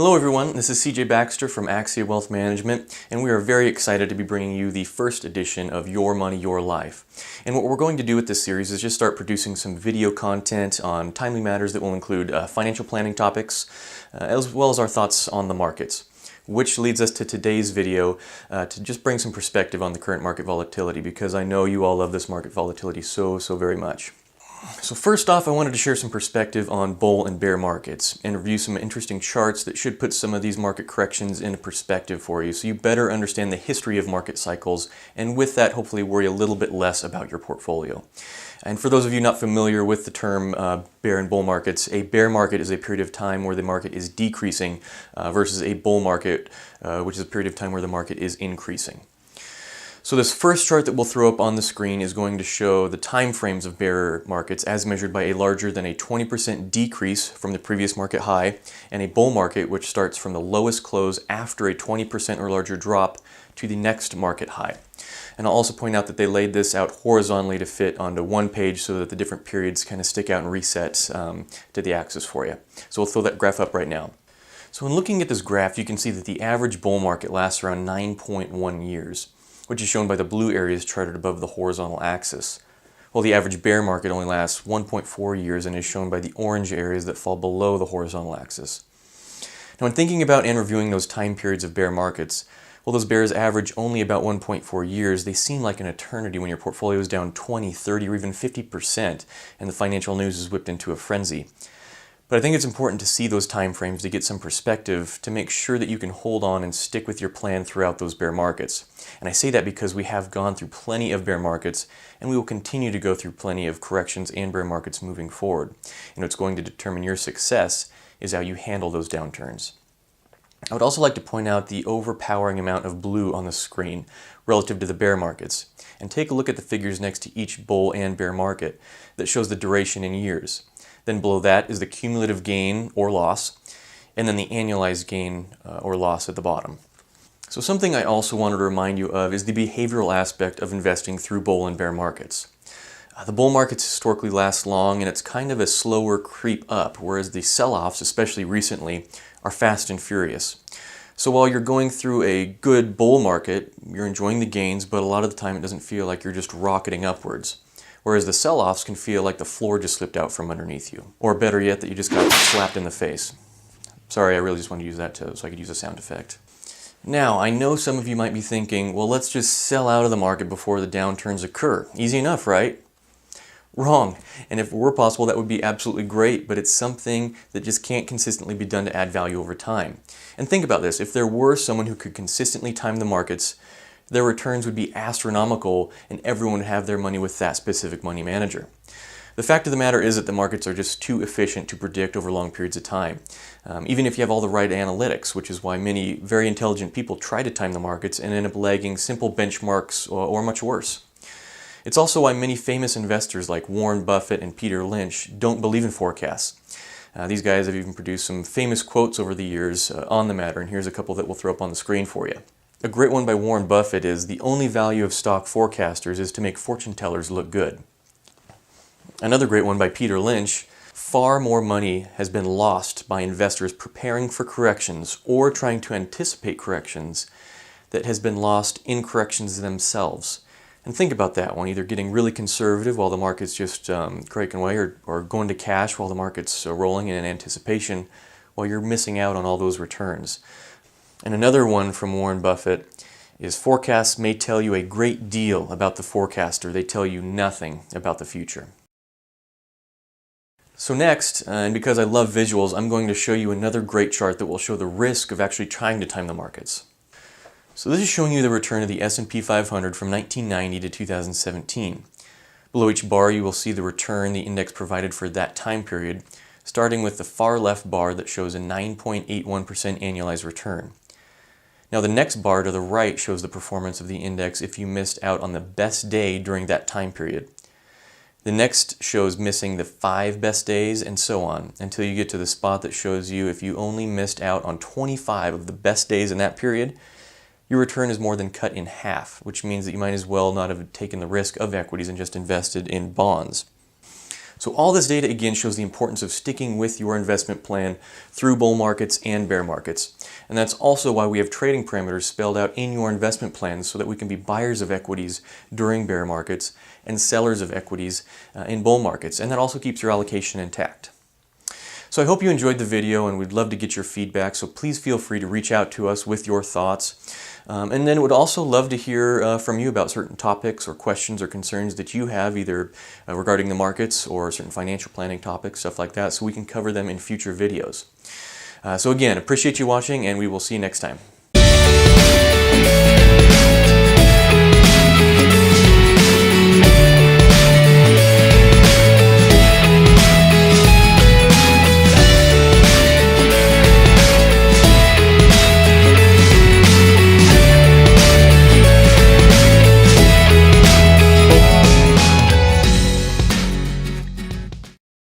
Hello everyone, this is CJ Baxter from Axia Wealth Management, and we are very excited to be bringing you the first edition of Your Money, Your Life. And what we're going to do with this series is just start producing some video content on timely matters that will include financial planning topics, as well as our thoughts on the markets. Which leads us to today's video to just bring some perspective on the current market volatility, because I know you all love this market volatility so very much. So first off, I wanted to share some perspective on bull and bear markets and review some interesting charts that should put some of these market corrections into perspective for you, so you better understand the history of market cycles, and with that hopefully worry a little bit less about your portfolio. And for those of you not familiar with the term bear and bull markets, a bear market is a period of time where the market is decreasing versus a bull market, which is a period of time where the market is increasing. So this first chart that we'll throw up on the screen is going to show the time frames of bear markets as measured by a larger than a 20% decrease from the previous market high, and a bull market which starts from the lowest close after a 20% or larger drop to the next market high. And I'll also point out that they laid this out horizontally to fit onto one page so that the different periods kind of stick out and reset to the axis for you. So we'll throw that graph up right now. So when looking at this graph, you can see that the average bull market lasts around 9.1 years. Which is shown by the blue areas charted above the horizontal axis, while the average bear market only lasts 1.4 years and is shown by the orange areas that fall below the horizontal axis. Now when thinking about and reviewing those time periods of bear markets, while those bears average only about 1.4 years, they seem like an eternity when your portfolio is down 20, 30, or even 50% and the financial news is whipped into a frenzy. But I think it's important to see those time frames to get some perspective to make sure that you can hold on and stick with your plan throughout those bear markets. And I say that because we have gone through plenty of bear markets, and we will continue to go through plenty of corrections and bear markets moving forward. And what's going to determine your success is how you handle those downturns. I would also like to point out the overpowering amount of blue on the screen relative to the bear markets. And take a look at the figures next to each bull and bear market that shows the duration in years. Then below that is the cumulative gain or loss, and then the annualized gain or loss at the bottom. So something I also wanted to remind you of is the behavioral aspect of investing through bull and bear markets. The bull markets historically last long, and it's kind of a slower creep up, whereas the sell-offs, especially recently, are fast and furious. So while you're going through a good bull market, you're enjoying the gains, but a lot of the time it doesn't feel like you're just rocketing upwards. Whereas the sell-offs can feel like the floor just slipped out from underneath you. Or better yet, that you just got slapped in the face. Sorry, I really just wanted to use that so I could use a sound effect. Now, I know some of you might be thinking, well, let's just sell out of the market before the downturns occur. Easy enough, right? Wrong. And if it were possible, that would be absolutely great, but it's something that just can't consistently be done to add value over time. And think about this, if there were someone who could consistently time the markets, their returns would be astronomical and everyone would have their money with that specific money manager. The fact of the matter is that the markets are just too efficient to predict over long periods of time. Even if you have all the right analytics, which is why many very intelligent people try to time the markets and end up lagging simple benchmarks or much worse. It's also why many famous investors like Warren Buffett and Peter Lynch don't believe in forecasts. These guys have even produced some famous quotes over the years on the matter, and here's a couple that we'll throw up on the screen for you. A great one by Warren Buffett is, "The only value of stock forecasters is to make fortune tellers look good." Another great one by Peter Lynch, "Far more money has been lost by investors preparing for corrections or trying to anticipate corrections that has been lost in corrections themselves." And think about that one, either getting really conservative while the market's just cranking away, or going to cash while the market's rolling in anticipation while you're missing out on all those returns. And another one from Warren Buffett is, "Forecasts may tell you a great deal about the forecaster. They tell you nothing about the future." So next, and because I love visuals, I'm going to show you another great chart that will show the risk of actually trying to time the markets. So this is showing you the return of the S&P 500 from 1990 to 2017. Below each bar you will see the return the index provided for that time period, starting with the far left bar that shows a 9.81% annualized return. Now the next bar to the right shows the performance of the index if you missed out on the best day during that time period. The next shows missing the 5 best days, and so on, until you get to the spot that shows you if you only missed out on 25 of the best days in that period, your return is more than cut in half, which means that you might as well not have taken the risk of equities and just invested in bonds. So all this data again shows the importance of sticking with your investment plan through bull markets and bear markets. And that's also why we have trading parameters spelled out in your investment plans so that we can be buyers of equities during bear markets and sellers of equities in bull markets. And that also keeps your allocation intact. So I hope you enjoyed the video, and we'd love to get your feedback, so please feel free to reach out to us with your thoughts. And then would also love to hear from you about certain topics or questions or concerns that you have, either regarding the markets or certain financial planning topics, stuff like that, so we can cover them in future videos. So again, appreciate you watching, and we will see you next time.